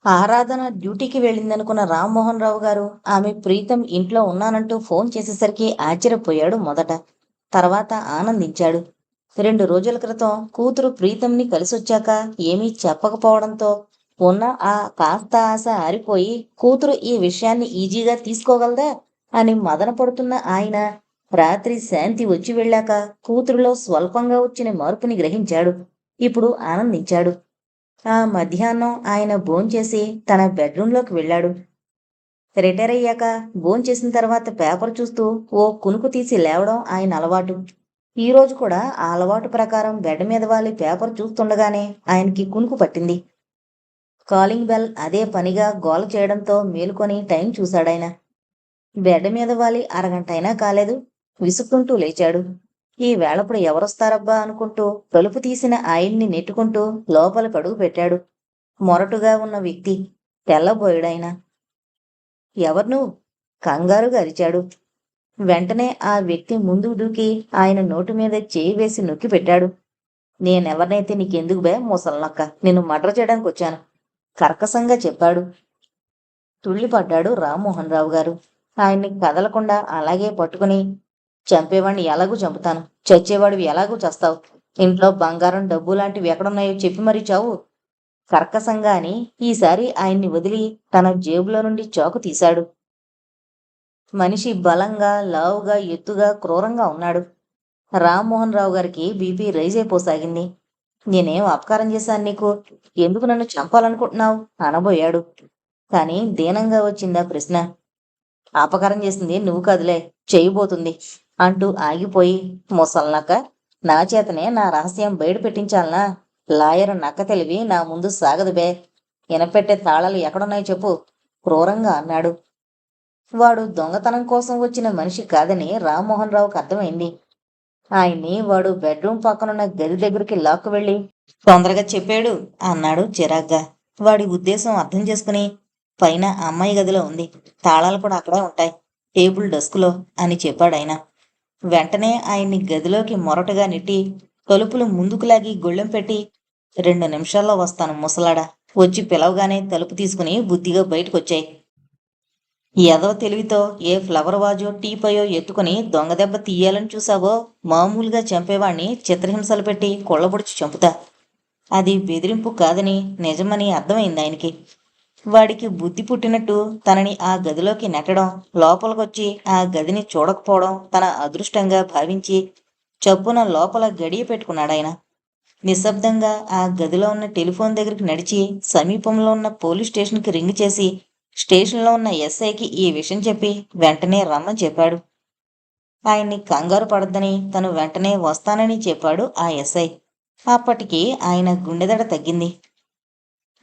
ఆరాధన డ్యూటీకి వెళ్ళిందనుకున్న రామ్మోహన్ రావు గారు ఆమె ప్రీతం ఇంట్లో ఉన్నానంటూ ఫోన్ చేసేసరికి ఆశ్చర్యపోయాడు మొదట. తర్వాత ఆనందించాడు. 2 రోజుల క్రితం కూతురు ప్రీతంని కలిసొచ్చాక ఏమీ చెప్పకపోవడంతో ఉన్న ఆ కాస్త ఆశ ఆరిపోయి కూతురు ఈ విషయాన్ని ఈజీగా తీసుకోగలదా అని మదన పడుతున్న ఆయన రాత్రి శాంతి వచ్చి వెళ్ళాక కూతురులో స్వల్పంగా వచ్చిన మార్పుని గ్రహించాడు. ఇప్పుడు ఆనందించాడు. ఆ మధ్యాహ్నం ఆయన భోంచేసి తన బెడ్రూంలోకి వెళ్ళాడు. రిటైర్ అయ్యాక భోంచేసిన తర్వాత పేపర్ చూస్తూ ఓ కునుకు తీసి లేవడం ఆయన అలవాటు. ఈ రోజు కూడా ఆ అలవాటు ప్రకారం బెడ్ మీద వాలి పేపర్ చూస్తుండగానే ఆయనకి కునుకు పట్టింది. కాలింగ్ బెల్ అదే పనిగా గోల చేయడంతో మేలుకొని టైం చూశాడాయన. బెడ్ మీద వాలి అరగంట అయినా కాలేదు. విసుక్కుంటూ లేచాడు. ఈ వేళప్పుడు ఎవరొస్తారబ్బా అనుకుంటూ తలుపు తీసిన ఆయన్ని నెట్టుకుంటూ లోపలికి అడుగు పెట్టాడు. మొరటుగా ఉన్న వ్యక్తి. తెల్లబోయాడాయన. ఎవరు నువ్వు? కంగారుగా అరిచాడు. వెంటనే ఆ వ్యక్తి ముందుకు దూకి ఆయన నోటి మీద చేయి వేసి నొక్కి పెట్టాడు. నేనెవరినైతే నీకెందుకు బే ముసలనక్క, నిన్ను మర్డర్ చేయడానికి వచ్చాను కర్కశంగా చెప్పాడు. తుళ్ళిపడ్డాడు రామ్మోహన్ రావు గారు. ఆయన్ని కదలకుండా అలాగే పట్టుకుని, చంపేవాణ్ణి ఎలాగూ చంపుతాను, చచ్చేవాడివి ఎలాగూ చస్తావు, ఇంట్లో బంగారం డబ్బు లాంటివి ఎక్కడున్నాయో చెప్పి మరీ చావు కర్కశంగా అని ఈసారి ఆయన్ని వదిలి తన జేబులో నుండి చాకు తీశాడు. మనిషి బలంగా, లావుగా, ఎత్తుగా, క్రూరంగా ఉన్నాడు. రామ్మోహన్ రావు గారికి బీపీ రైజ్ అయిపోసాగింది. నేనేం అపకారం చేశాను నీకు? ఎందుకు నన్ను చంపాలనుకుంటున్నావు అనబోయాడు. కాని దీనంగా వచ్చిందా ప్రశ్న. అపకారం చేసింది నువ్వు కాదులే, చేయబోతుంది అంటూ ఆగిపోయి, ముసల్నక్క, నా చేతనే నా రహస్యం బయట పెట్టించాలనా? లాయర్ నక్క తెలివి నా ముందు సాగదు బే. ఇనపెట్టే తాళాలు ఎక్కడున్నాయో చెప్పు క్రూరంగా అన్నాడు. వాడు దొంగతనం కోసం వచ్చిన మనిషి కాదని రామ్మోహన్ రావుకి అర్థమైంది. ఆయన్ని వాడు బెడ్రూమ్ పక్కనున్న గది దగ్గరికి లాక్కు వెళ్ళి, తొందరగా చెప్పాడు అన్నాడు చిరాగ్గా. వాడి ఉద్దేశం అర్థం చేసుకుని, పైన అమ్మాయి గదిలో ఉంది, తాళాలు కూడా అక్కడే ఉంటాయి, టేబుల్ డెస్క్లో అని చెప్పాడాయన. వెంటనే ఆయన్ని గదిలోకి మొరటుగా నెట్టి తలుపులు ముందుకు లాగి గొళ్ళెం పెట్టి, 2 నిమిషాల్లో వస్తాను ముసలాడా, వచ్చి పిలవగానే తలుపు తీసుకుని బుద్ధిగా బయటకొచ్చాయి. ఎదవ తెలివితో ఏ ఫ్లవర్ వాజో టీపయో ఎత్తుకుని దొంగదెబ్బ తీయాలని చూసావో మామూలుగా చంపేవాణ్ణి చిత్రహింసలు పెట్టి కొళ్ళబొడిచి చంపుతా. అది బెదిరింపు కాదని నిజమని అర్థమైంది ఆయనకి. వాడికి బుద్ధి పుట్టినట్టు తనని ఆ గదిలోకి నెట్టడం, లోపలికొచ్చి ఆ గదిని చూడకపోవడం తన అదృష్టంగా భావించి చప్పున లోపల గడియ పెట్టుకున్నాడాయన. నిశ్శబ్దంగా ఆ గదిలో ఉన్న టెలిఫోన్ దగ్గరికి నడిచి సమీపంలో ఉన్న పోలీస్ స్టేషన్కి రింగ్ చేసి స్టేషన్లో ఉన్న ఎస్ఐకి ఈ విషయం చెప్పి వెంటనే రమ్మని చెప్పాడు. ఆయన్ని కంగారు పడద్దని తను వెంటనే వస్తానని చెప్పాడు ఆ ఎస్ఐ. అప్పటికి ఆయన గుండెదడ తగ్గింది.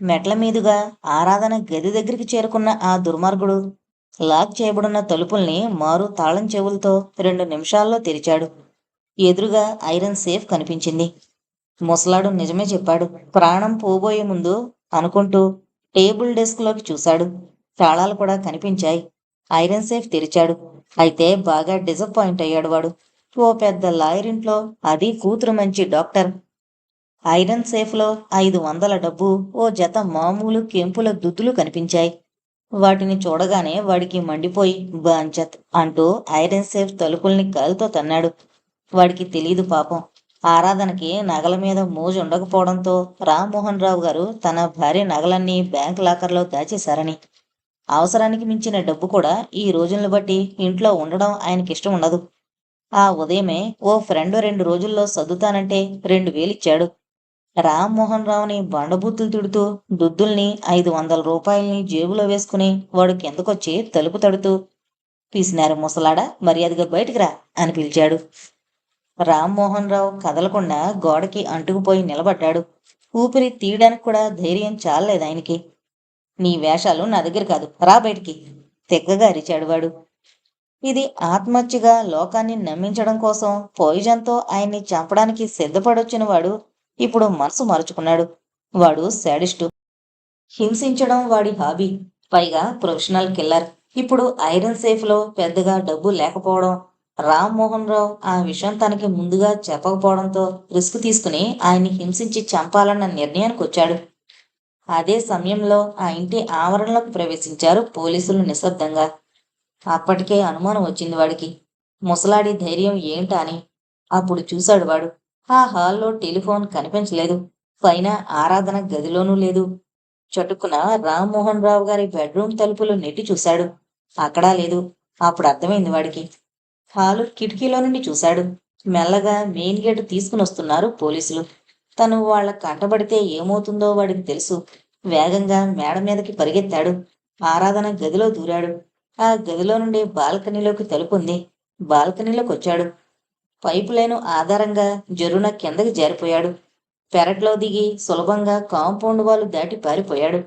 మెట్ల మీదుగా ఆరాధన గది దగ్గరికి చేరుకున్న ఆ దుర్మార్గుడు లాక్ చేయబడిన తలుపుల్ని మారు తాళం చెవులతో 2 నిమిషాల్లో తెరిచాడు. ఎదురుగా ఐరన్ సేఫ్ కనిపించింది. ముసలాడు నిజమే చెప్పాడు. ప్రాణం పోబోయే ముందు అనుకుంటూ టేబుల్ డెస్క్లోకి చూశాడు. తాళాలు కూడా కనిపించాయి. ఐరన్ సేఫ్ తెరిచాడు. అయితే బాగా డిసప్పాయింట్ అయ్యాడు వాడు. ఓ పెద్ద లాయర్ ఇంట్లో, అది కూతురు మంచి డాక్టర్. ఐరన్ సేఫ్లో 500 డబ్బు, ఓ జత మామూలు కెంపుల దుద్దులు కనిపించాయి. వాటిని చూడగానే వాడికి మండిపోయి బాంచత్ అంటూ ఐరన్ సేఫ్ తలుపుల్ని కాలుతో తన్నాడు. వాడికి తెలీదు పాపం, ఆరాధనకి నగల మీద మోజు ఉండకపోవడంతో రామ్మోహన్ రావు గారు తన భార్య నగలన్నీ బ్యాంక్ లాకర్లో దాచేశారని. అవసరానికి మించిన డబ్బు కూడా ఈ రోజులను బట్టి ఇంట్లో ఉండడం ఆయనకిష్టం ఉండదు. ఆ ఉదయమే ఓ ఫ్రెండ్ 2 రోజుల్లో సర్దుతానంటే 2000 ఇచ్చాడు. రామ్మోహన్ రావుని బండబూతులు తిడుతూ దుద్దుల్ని 500 రూపాయల్ని జేబులో వేసుకుని వాడు కిందకొచ్చి తలుపు తడుతూ, పీసినారు ముసలాడా, మర్యాదగా బయటికి రా అని పిలిచాడు. రామ్మోహన్ రావు కదలకుండా గోడకి అంటుకుపోయి నిలబడ్డాడు. ఊపిరి తీయడానికి కూడా ధైర్యం చాలలేదు ఆయనకి. నీ వేషాలు నా దగ్గర కాదు, రా బయటికి తెగ్గగా అరిచాడు వాడు. ఇది ఆత్మహత్యగా లోకాన్ని నమ్మించడం కోసం పోయిజన్తో ఆయన్ని చంపడానికి సిద్ధపడొచ్చిన వాడు ఇప్పుడు మనసు మరుచుకున్నాడు. వాడు శాడిస్టు. హింసించడం వాడి హాబీ. పైగా ప్రొఫెషనల్ కిల్లర్. ఇప్పుడు ఐరన్ సేఫ్లో పెద్దగా డబ్బు లేకపోవడం, రామ్మోహన్ రావు ఆ విషయం తనకి ముందుగా చెప్పకపోవడంతో రిస్క్ తీసుకుని ఆయన్ని హింసించి చంపాలన్న నిర్ణయానికి వచ్చాడు. అదే సమయంలో ఆ ఇంటి ఆవరణలోకి ప్రవేశించారు పోలీసులు నిశ్శబ్దంగా. అప్పటికే అనుమానం వచ్చింది వాడికి. ముసలాడి ధైర్యం ఏంటా అని. అప్పుడు చూశాడు వాడు. ఆ హాల్లో టెలిఫోన్ కనిపించలేదు. పైన ఆరాధన గదిలోనూ లేదు. చటుక్కున రామ్మోహన్ రావు గారి బెడ్రూమ్ తలుపులు నెట్టి చూశాడు. అక్కడా లేదు. అప్పుడు అర్థమైంది వాడికి. హాలు కిటికీలో నుండి చూశాడు. మెల్లగా మెయిన్ గేటు తీసుకుని వస్తున్నారు పోలీసులు. తను వాళ్ళ కంటబడితే ఏమవుతుందో వాడికి తెలుసు. వేగంగా మేడ మీదకి పరిగెత్తాడు. ఆరాధన గదిలో దూరాడు. ఆ గదిలో నుండి బాల్కనీలోకి తలుపుంది. బాల్కనీలోకి వచ్చాడు. పైపు లైను ఆధారంగా జరున కిందకి జారిపోయాడు. పెరట్లో దిగి సులభంగా కాంపౌండ్ వాళ్ళు దాటి పారిపోయాడు.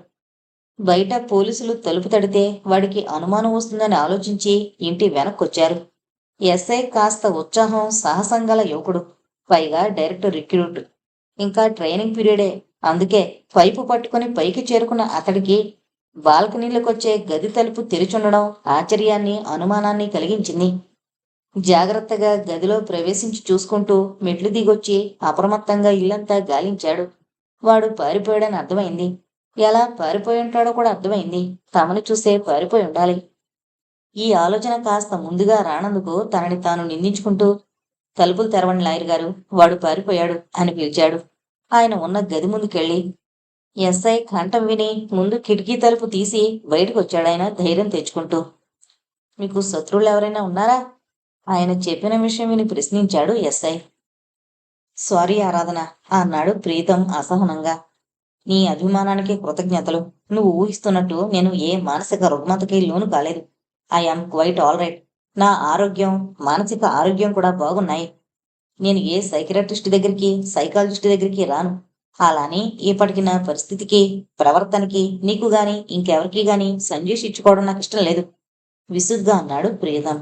బయట పోలీసులు తలుపు తడితే వాడికి అనుమానం వస్తుందని ఆలోచించి ఇంటి వెనక్కొచ్చారు. ఎస్ఐ కాస్త ఉత్సాహం సాహసం గల యువకుడు. పైగా డైరెక్ట్ రిక్రూట్. ఇంకా ట్రైనింగ్ పీరియడే. అందుకే పైపు పట్టుకుని పైకి చేరుకున్న అతడికి బాల్కనీలకొచ్చే గది తలుపు తెరిచుండడం ఆశ్చర్యాన్ని అనుమానాన్ని కలిగించింది. జాగ్రత్తగా గదిలో ప్రవేశించి చూసుకుంటూ మెట్లు దిగొచ్చి అప్రమత్తంగా ఇల్లంతా గాలించాడు. వాడు పారిపోయాడని అర్థమైంది. ఎలా పారిపోయి ఉంటాడో కూడా అర్థమైంది. తమను చూసే పారిపోయి ఉండాలి. ఈ ఆలోచన కాస్త ముందుగా రానందుకు తనని తాను నిందించుకుంటూ, తలుపులు తెరవండి లాయర్ గారు, వాడు పారిపోయాడు అని పిలిచాడు. ఆయన ఉన్న గది ముందుకెళ్ళి ఎస్ఐ కంఠం విని ముందు కిటికీ తలుపు తీసి బయటకొచ్చాడాయన ధైర్యం తెచ్చుకుంటూ. మీకు శత్రువులు ఎవరైనా ఉన్నారా? ఆయన చెప్పిన విషయం విని ప్రశ్నించాడు ఎస్ఐ. సారీ ఆరాధన అన్నాడు ప్రీతం అసహనంగా. నీ అభిమానానికి కృతజ్ఞతలు. నువ్వు ఊహిస్తున్నట్టు నేను ఏ మానసిక రుగ్మతకి లోను కాలేదు. I am quiet all right. నా ఆరోగ్యం, మానసిక ఆరోగ్యం కూడా బాగున్నాయి. నేను ఏ సైకియాట్రిస్ట్ దగ్గరికి, సైకాలజిస్ట్ దగ్గరికి రాను. అలాని ఇప్పటికి నా పరిస్థితికి, ప్రవర్తనకి నీకు గాని ఇంకెవరికి గాని సంజేషించుకోవడం నాకు ఇష్టం లేదు విసుగ్గా అన్నాడు ప్రీతం.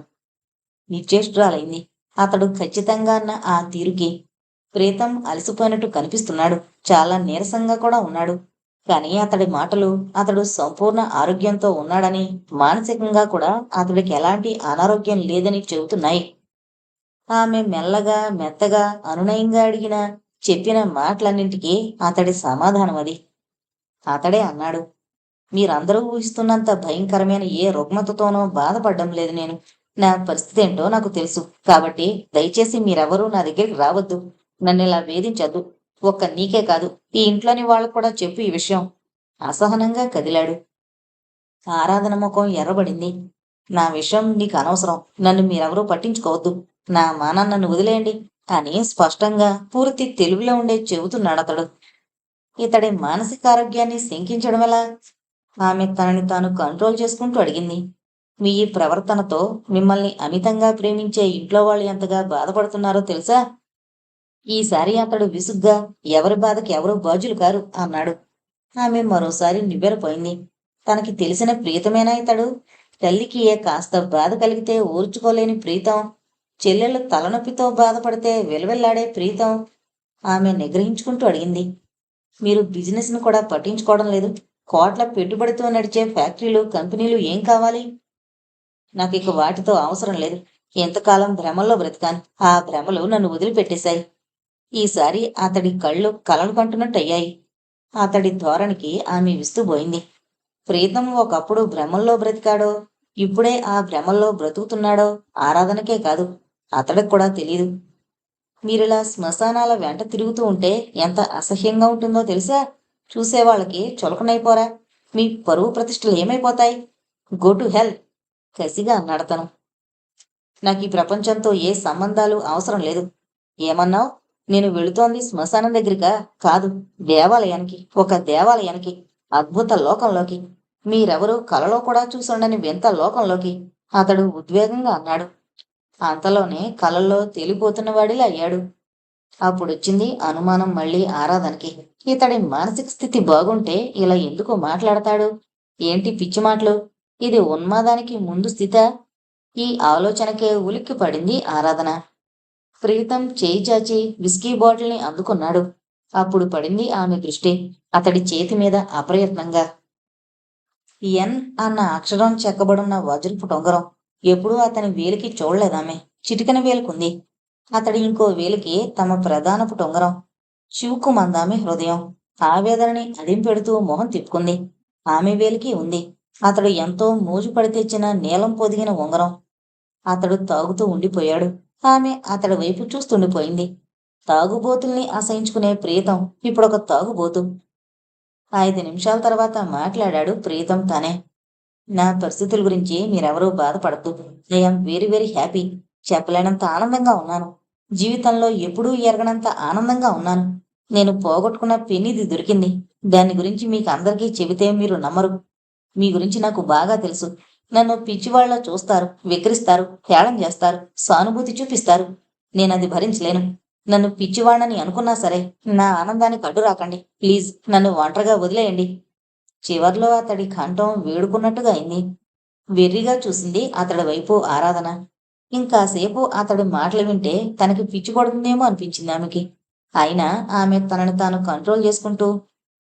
నిశ్చేష్టురాలైంది. అతడు ఖచ్చితంగా అన్న ఆ తీరుకి. ప్రీతం అలసిపోయినట్టు కనిపిస్తున్నాడు. చాలా నీరసంగా కూడా ఉన్నాడు. కానీ అతడి మాటలు అతడు సంపూర్ణ ఆరోగ్యంతో ఉన్నాడని, మానసికంగా కూడా అతడికి ఎలాంటి అనారోగ్యం లేదని చెబుతున్నాయి. ఆమె మెల్లగా మెత్తగా అనునయంగా అడిగిన చెప్పిన మాటలన్నింటికీ అతడి సమాధానం అది. అతడే అన్నాడు, మీరందరూ ఊహిస్తున్నంత భయంకరమైన ఏ రుగ్మతతోనో బాధపడ్డం లేదు నేను. నా పరిస్థితి ఏంటో నాకు తెలుసు. కాబట్టి దయచేసి మీరెవరూ నా దగ్గరికి రావద్దు. నన్ను ఇలా వేధించద్దు. ఒక్క నీకే కాదు, ఈ ఇంట్లోని వాళ్ళకు కూడా చెప్పు ఈ విషయం. అసహనంగా కదిలాడు. ఆరాధన ముఖం ఎర్రబడింది. నా విషయం నీకు అనవసరం. నన్ను మీరెవరూ పట్టించుకోవద్దు. నా మానాన్ని నన్ను వదిలేయండి అని స్పష్టంగా పూర్తి తెలుగులో ఉండే చెబుతున్నాడతడు. ఇతడి మానసిక ఆరోగ్యాన్ని శంకించడం ఎలా? ఆమె తనని తాను కంట్రోల్ చేసుకుంటూ అడిగింది. మీ ఈ ప్రవర్తనతో మిమ్మల్ని అమితంగా ప్రేమించే ఇంట్లో వాళ్ళు ఎంతగా బాధపడుతున్నారో తెలుసా? ఈసారి అతడు విసుగ్గా ఎవరి బాధకి ఎవరూ బాధ్యులు కారు అన్నాడు. ఆమె మరోసారి నివ్వెరపోయింది. తనకి తెలిసిన ప్రీతమేనా ఇతడు? తల్లికి ఏ కాస్త బాధ కలిగితే ఓర్చుకోలేని ప్రీతం, చెల్లెళ్ళు తలనొప్పితో బాధపడితే వెలువెల్లాడే ప్రీతం. ఆమె నిగ్రహించుకుంటూ అడిగింది. మీరు బిజినెస్ను కూడా పట్టించుకోవడం లేదు. కోట్ల పెట్టుబడితో నడిచే ఫ్యాక్టరీలు, కంపెనీలు ఏం కావాలి? నాకు ఇక వాటితో అవసరం లేదు. ఎంతకాలం భ్రమల్లో బ్రతికాను. ఆ భ్రమలు నన్ను వదిలిపెట్టేశాయి. ఈసారి అతడి కళ్ళు కలలు కంటున్నట్టయ్యాయి. అతడి ధోరణికి ఆమె విస్తుపోయింది. ప్రీతం ఒకప్పుడు భ్రమల్లో బ్రతికాడో, ఇప్పుడే ఆ భ్రమల్లో బ్రతుకుతున్నాడో ఆరాధనకే కాదు, అతడికి కూడా తెలీదు. మీరిలా శ్మశానాల వెంట తిరుగుతూ ఉంటే ఎంత అసహ్యంగా ఉంటుందో తెలుసా? చూసేవాళ్ళకి చులకనైపోరా? మీ పరువు ప్రతిష్టలు ఏమైపోతాయి? గో టు హెల్ కసిగా అన్నాడతను. నాకు ఈ ప్రపంచంతో ఏ సంబంధాలు అవసరం లేదు. ఏమన్నావు? నేను వెళుతోంది శ్మశానం దగ్గరికా? కాదు, దేవాలయానికి. ఒక దేవాలయానికి. అద్భుత లోకంలోకి. మీరెవరూ కలలో కూడా చూసుండని వింత లోకంలోకి అతడు ఉద్వేగంగా అన్నాడు. అంతలోనే కలల్లో తేలిపోతున్న వాడిలా అయ్యాడు. అప్పుడొచ్చింది అనుమానం మళ్ళీ ఆరాధనకి. ఇతడి మానసిక స్థితి బాగుంటే ఇలా ఎందుకు మాట్లాడతాడు? ఏంటి పిచ్చి మాటలు? ఇది ఉన్మాదానికి ముందు స్థితా? ఈ ఆలోచనకే ఉలిక్కి పడింది ఆరాధన. ప్రీతం చేయి చాచి విస్కీ బాటిల్ని అందుకున్నాడు. అప్పుడు పడింది ఆమె దృష్టి అతడి చేతి మీద అప్రయత్నంగా. ఎన్ అన్న అక్షరం చెక్కబడున్న వజ్రపు టొంగరం. ఎప్పుడూ అతని వేలికి చూడలేదామె. చిటికన వేలుకుంది. అతడి ఇంకో వేలికి తమ ప్రధానపు టొంగరం. చివుక్కుమందామె హృదయం. ఆవేదనని అదింపెడుతూ మొహం తిప్పుకుంది. ఆమె వేలికి ఉంది. అతడు ఎంతో మోజుపడి తెచ్చిన నీలం పొదిగిన ఉంగరం. అతడు తాగుతూ ఉండిపోయాడు. ఆమె అతడి వైపు చూస్తుండిపోయింది. తాగుబోతుల్ని అసహించుకునే ప్రీతం ఇప్పుడొక తాగుబోతు. 5 నిమిషాల తర్వాత మాట్లాడాడు ప్రీతం తనే. నా పరిస్థితుల గురించి మీరెవరూ బాధపడద్దు. I'm very very happy. చెప్పలేనంత ఆనందంగా ఉన్నాను. జీవితంలో ఎప్పుడూ ఎరగనంత ఆనందంగా ఉన్నాను. నేను పోగొట్టుకున్న పెన్నిది దొరికింది. దాని గురించి మీకు అందరికీ చెబితే మీరు నమ్మరు. మీ గురించి నాకు బాగా తెలుసు. నన్ను పిచ్చివాళ్లా చూస్తారు, వెక్కిరిస్తారు, హేళన చేస్తారు, సానుభూతి చూపిస్తారు. నేనది భరించలేను. నన్ను పిచ్చివాణ్ణని అనుకున్నా సరే, నా ఆనందానికి అడ్డు రాకండి. ప్లీజ్ నన్ను ఒంటరిగా వదిలేయండి. చివర్లో అతడి కంఠం వేడుకున్నట్టుగా అయింది. వెర్రిగా చూసింది అతడి వైపు ఆరాధన. ఇంకాసేపు అతడి మాటలు వింటే తనకి పిచ్చి కొడుతుందేమో అనిపించింది ఆమెకి. అయినా ఆమె తనని తాను కంట్రోల్ చేసుకుంటూ,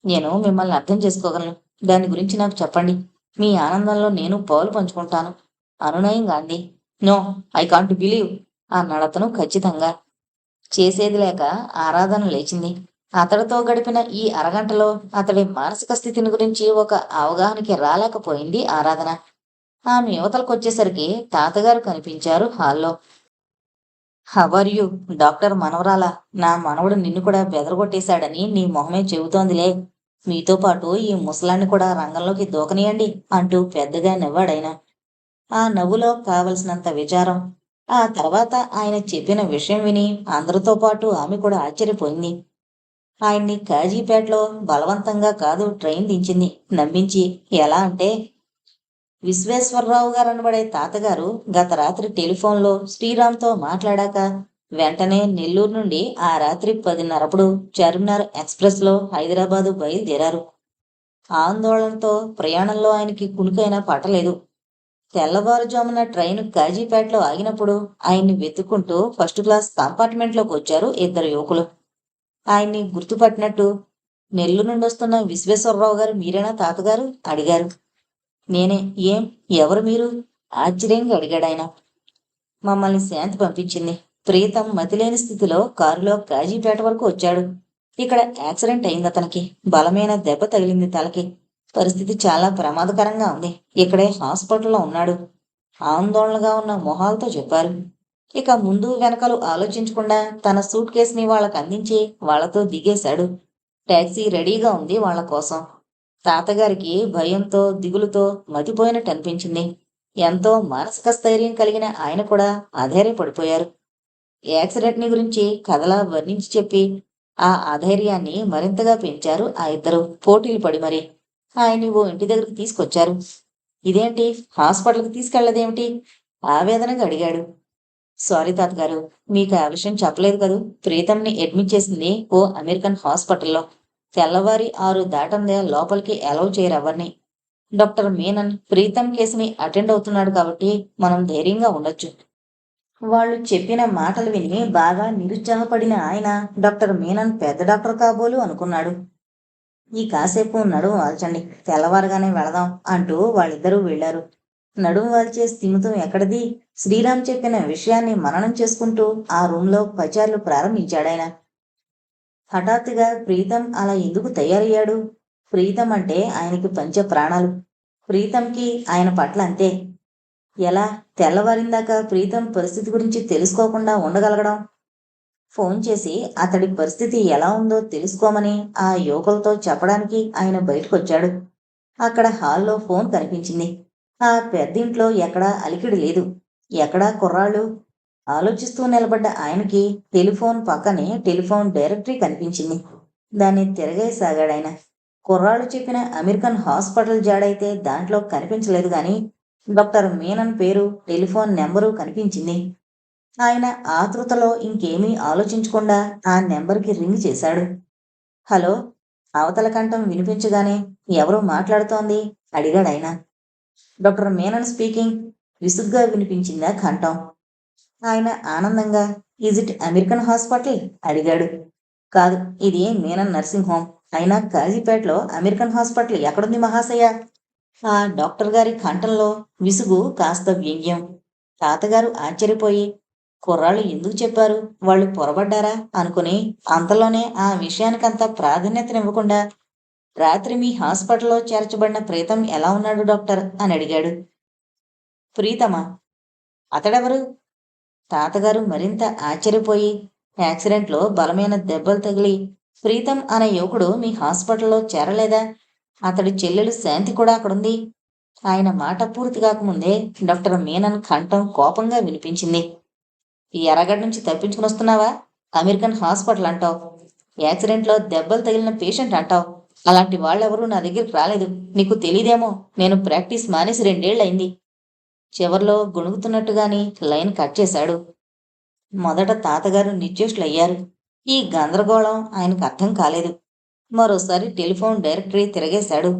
నేను మిమ్మల్ని అర్థం చేసుకోగలను. దాని గురించి నాకు చెప్పండి. మీ ఆనందంలో నేను పాలు పంచుకుంటాను అనునయంగా అంది. నో, ఐ కాంట్ బిలీవ్ అన్నాడతను ఖచ్చితంగా. చేసేది లేక ఆరాధన లేచింది. అతడితో గడిపిన ఈ అరగంటలో అతడి మానసిక స్థితిని గురించి ఒక అవగాహనకి రాలేకపోయింది ఆరాధన. ఆమె యువతలకొచ్చేసరికి తాతగారు కనిపించారు హాల్లో. హవర్ యూ డాక్టర్ మనవరాలా? నా మనవడు నిన్ను కూడా బెదరగొట్టేశాడని నీ మొహమే చెబుతోందిలే. మీతో పాటు ఈ ముసలాన్ని కూడా రంగంలోకి దూకనియండి అంటూ పెద్దగా నవ్వాడాయన. ఆ నవ్వులో కావలసినంత విచారం. ఆ తర్వాత ఆయన చెప్పిన విషయం విని అందరితో పాటు ఆమె కూడా ఆశ్చర్యపోయింది. ఆయన్ని కాజీపేటలో బలవంతంగా కాదు ట్రైన్ దించింది, నమ్మించి. ఎలా అంటే, విశ్వేశ్వరరావు గారు అనబడే తాతగారు గత రాత్రి టెలిఫోన్లో శ్రీరామ్తో మాట్లాడాక వెంటనే నెల్లూరు నుండి ఆ రాత్రి 10:30 చార్మినార్ ఎక్స్ప్రెస్లో హైదరాబాదు బయలుదేరారు. ఆందోళనతో ప్రయాణంలో ఆయనకి కునుకైనా పట్టలేదు. తెల్లవారుజామున ట్రైన్ కాజీపేటలో ఆగినప్పుడు ఆయన్ని వెతుక్కుంటూ ఫస్ట్ క్లాస్ కంపార్ట్మెంట్లోకి వచ్చారు 2 యువకులు. ఆయన్ని గుర్తుపట్టినట్టు, నెల్లూరు నుండి వస్తున్న విశ్వేశ్వరరావు గారు మీరేనా తాతగారు అడిగారు. నేనే. ఏం, ఎవరు మీరు ఆశ్చర్యంగా అడిగాడాయన. మమ్మల్ని శాంతి పంపించింది. ప్రీతం మతిలేని స్థితిలో కారులో కాజీపేట వరకు వచ్చాడు. ఇక్కడ యాక్సిడెంట్ అయింది అతనికి. బలమైన దెబ్బ తగిలింది తలకి. పరిస్థితి చాలా ప్రమాదకరంగా ఉంది. ఇక్కడే హాస్పిటల్లో ఉన్నాడు. ఆందోళనగా ఉన్న మొహాలతో చెప్పారు. ఇక ముందు వెనకలు ఆలోచించకుండా తన సూట్ కేసుని వాళ్ళకి అందించి వాళ్లతో దిగేశాడు. టాక్సీ రెడీగా ఉంది వాళ్ళ కోసం. తాతగారికి భయంతో దిగులుతో మతిపోయినట్టు అనిపించింది. ఎంతో మానసిక స్థైర్యం కలిగిన ఆయన కూడా అధైర్యపడిపోయారు. యాక్సిడెంట్ని గురించి కథలా వర్ణించి చెప్పి ఆ అధైర్యాన్ని మరింతగా పెంచారు ఆ ఇద్దరు పోటీలు పడి మరి. ఆయన్ని ఓ ఇంటి దగ్గరికి తీసుకొచ్చారు. ఇదేంటి, హాస్పిటల్కి తీసుకెళ్లదేమిటి ఆవేదనగా అడిగాడు. సారీ తాతగారు, మీకు ఆ విషయం చెప్పలేదు కదూ. ప్రీతంని అడ్మిట్ చేసింది ఓ అమెరికన్ హాస్పిటల్లో. తెల్లవారి 6 దాటందే లోపలికి అలౌ చేయరు ఎవరిని. డాక్టర్ మీనన్ ప్రీతం కేసుని అటెండ్ అవుతున్నాడు కాబట్టి మనం ధైర్యంగా ఉండొచ్చు. వాళ్ళు చెప్పిన మాటలు విని బాగా నిరుత్సాహపడిన ఆయన డాక్టర్ మీనన్ పెద్ద డాక్టర్ కాబోలు అనుకున్నాడు. ఈ కాసేపు నడుము వాల్చండి, తెల్లవారుగానే వెళదాం అంటూ వాళ్ళిద్దరూ వెళ్లారు. నడుము వాల్చే స్థిమితం ఎక్కడిది? శ్రీరామ్ చెప్పిన విషయాన్ని మననం చేసుకుంటూ ఆ రూంలో పచార్లు ప్రారంభించాడాయన. హఠాత్తుగా ప్రీతం అలా ఎందుకు తయారయ్యాడు? ప్రీతం అంటే ఆయనకి పంచ ప్రాణాలు. ప్రీతంకి ఆయన పట్ల అంతే. ఎలా తెల్లవారిందాక ప్రీతం పరిస్థితి గురించి తెలుసుకోకుండా ఉండగలగడం? ఫోన్ చేసి అతడి పరిస్థితి ఎలా ఉందో తెలుసుకోమని ఆ యువకులతో చెప్పడానికి ఆయన బయటకొచ్చాడు. అక్కడ హాల్లో ఫోన్ కనిపించింది. ఆ పెద్దింట్లో ఎక్కడా అలికిడి లేదు. ఎక్కడా కుర్రాళ్ళు? ఆలోచిస్తూ నిలబడ్డ ఆయనకి టెలిఫోన్ పక్కనే టెలిఫోన్ డైరెక్టరీ కనిపించింది. దాన్ని తిరగేసాగాడాయన. కుర్రాళ్ళు చెప్పిన అమెరికన్ హాస్పిటల్ జాడైతే దాంట్లో కనిపించలేదు గాని డాక్టర్ మీనన్ పేరు, టెలిఫోన్ నెంబరు కనిపించింది. ఆయన ఆతృతలో ఇంకేమీ ఆలోచించకుండా ఆ నెంబర్కి రింగ్ చేశాడు. హలో, అవతల కంఠం వినిపించగానే ఎవరో మాట్లాడుతోంది అడిగాడాయన. డాక్టర్ మీనన్ స్పీకింగ్ విసుగ్గా వినిపించిందా కంఠం. ఆయన ఆనందంగా, ఈజ్ ఇట్ అమెరికన్ హాస్పిటల్ అడిగాడు. కాదు, ఇది మీనన్ నర్సింగ్ హోమ్. అయినా కాజీపేటలో అమెరికన్ హాస్పిటల్ ఎక్కడుంది మహాశయ? ఆ డాక్టర్ గారి కంఠంలో విసుగు కాస్త వ్యంగ్యం. తాతగారు ఆశ్చర్యపోయి, కుర్రాళ్ళు ఎందుకు చెప్పారు? వాళ్ళు పొరబడ్డారా అనుకుని అంతలోనే ఆ విషయానికంత ప్రాధాన్యతనివ్వకుండా రాత్రి మీ హాస్పిటల్లో చేర్చబడిన ప్రీతం ఎలా ఉన్నాడు డాక్టర్ అని అడిగాడు. ప్రీతమా? అతడెవరు? తాతగారు మరింత ఆశ్చర్యపోయి, యాక్సిడెంట్లో బలమైన దెబ్బలు తగిలి ప్రీతం అనే యువకుడు మీ హాస్పిటల్లో చేరలేదా? అతడి చెల్లెలు శాంతి కూడా అక్కడుంది. ఆయన మాట పూర్తి కాకముందే డాక్టర్ మీనన్ కంఠం కోపంగా వినిపించింది. ఈ ఎర్రగడ్డ నుంచి తప్పించుకుని వస్తున్నావా? అమెరికన్ హాస్పిటల్ అంటావు, యాక్సిడెంట్లో దెబ్బలు తగిలిన పేషెంట్ అంటావు. అలాంటి వాళ్ళెవరూ నా దగ్గరికి రాలేదు. నీకు తెలీదేమో, నేను ప్రాక్టీస్ మానేసి 2 ఏళ్లయింది. చివర్లో గొణుగుతున్నట్టుగాని లైన్ కట్ చేశాడు. మొదట తాతగారు నిశ్చేష్లయ్యారు. ఈ గందరగోళం ఆయనకు అర్థం కాలేదు. మరోసారి టెలిఫోన్ డైరెక్టరీ తిరగేశాడు.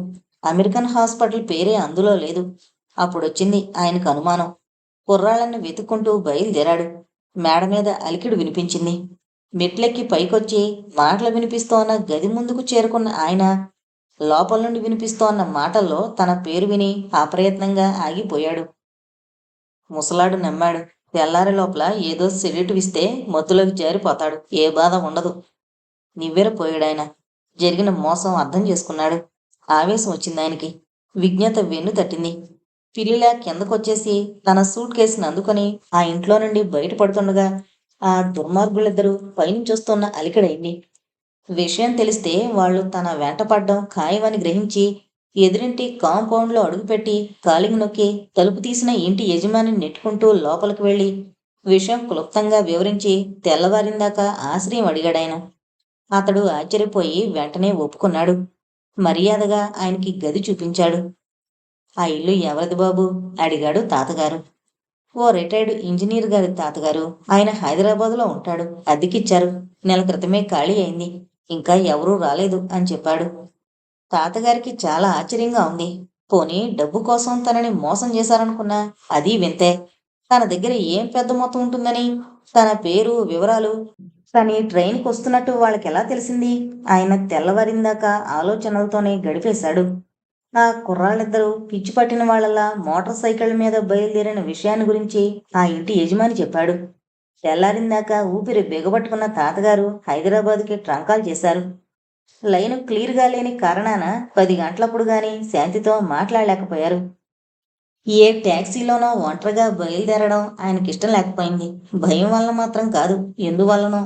అమెరికన్ హాస్పిటల్ పేరే అందులో లేదు. అప్పుడొచ్చింది ఆయనకు అనుమానం. కుర్రాళ్ళని వెతుక్కుంటూ బయలుదేరాడు. మేడ మీద అలికిడి వినిపించింది. మెట్లెక్కి పైకొచ్చి మాటలు వినిపిస్తోన్న గది ముందుకు చేరుకున్న ఆయన లోపల నుండి వినిపిస్తోన్న మాటల్లో తన పేరు విని అప్రయత్నంగా ఆగిపోయాడు. ముసలాడు నమ్మాడు. తెల్లారి లోపల ఏదో సెడేటివ్ ఇస్తే మత్తులోకి జారిపోతాడు. ఏ బాధ ఉండదు. నివ్వెరపోయాడాయన. జరిగిన మోసం అర్థం చేసుకున్నాడు. ఆవేశం వచ్చిందాయనకి. విజ్ఞత వెన్ను తట్టింది. పిల్లిలా కిందకొచ్చేసి తన సూట్ కేసుని అందుకొని ఆ ఇంట్లో నుండి బయటపడుతుండగా ఆ దుర్మార్గులిద్దరూ పైనుంచొస్తున్న అలికిడైంది. విషయం తెలిస్తే వాళ్ళు తన వెంట పడ్డం ఖాయమని గ్రహించి ఎదురింటి కాంపౌండ్లో అడుగుపెట్టి కాలింగ్ నొక్కి తలుపు తీసిన ఇంటి యజమానిని నెట్టుకుంటూ లోపలికి వెళ్ళి విషయం క్లుప్తంగా వివరించి తెల్లవారిందాకా ఆశ్రయం అడిగాడాయన. అతడు ఆశ్చర్యపోయి వెంటనే ఒప్పుకున్నాడు. మర్యాదగా ఆయనకి గది చూపించాడు. ఆ ఇల్లు ఎవరిది బాబు? అడిగాడు తాతగారు. ఓ రిటైర్డ్ ఇంజనీర్ గారి తాతగారు. ఆయన హైదరాబాదులో ఉంటాడు. అద్దెకిచ్చారు. నెల క్రితమే ఖాళీ అయింది. ఇంకా ఎవరూ రాలేదు అని చెప్పాడు. తాతగారికి చాలా ఆశ్చర్యంగా ఉంది. పోనీ డబ్బు కోసం తనని మోసం చేశారనుకున్నా. అది వింతే. తన దగ్గర ఏం పెద్ద మొత్తం ఉంటుందని? తన పేరు, వివరాలు తని ట్రైన్కి వస్తున్నట్టు వాళ్ళకెలా తెలిసింది? ఆయన తెల్లవారిందాక ఆలోచనలతోనే గడిపేశాడు. ఆ కుర్రాళ్ళిద్దరూ పిచ్చి పట్టిన వాళ్ళలా మోటార్ సైకిళ్ళ మీద బయలుదేరిన విషయాన్ని గురించి ఆ ఇంటి యజమాని చెప్పాడు. తెల్లారిందాక ఊపిరి బిగబట్టుకున్న తాతగారు హైదరాబాదుకి ట్రంకాలు చేశారు. లైను క్లియర్గా లేని కారణాన 10 గంటలప్పుడు గాని శాంతితో మాట్లాడలేకపోయారు. ఏ టాక్సీలోనో ఒంటరిగా బయలుదేరడం ఆయనకిష్టం లేకపోయింది. భయం వలన మాత్రం కాదు, ఎందువల్లనో.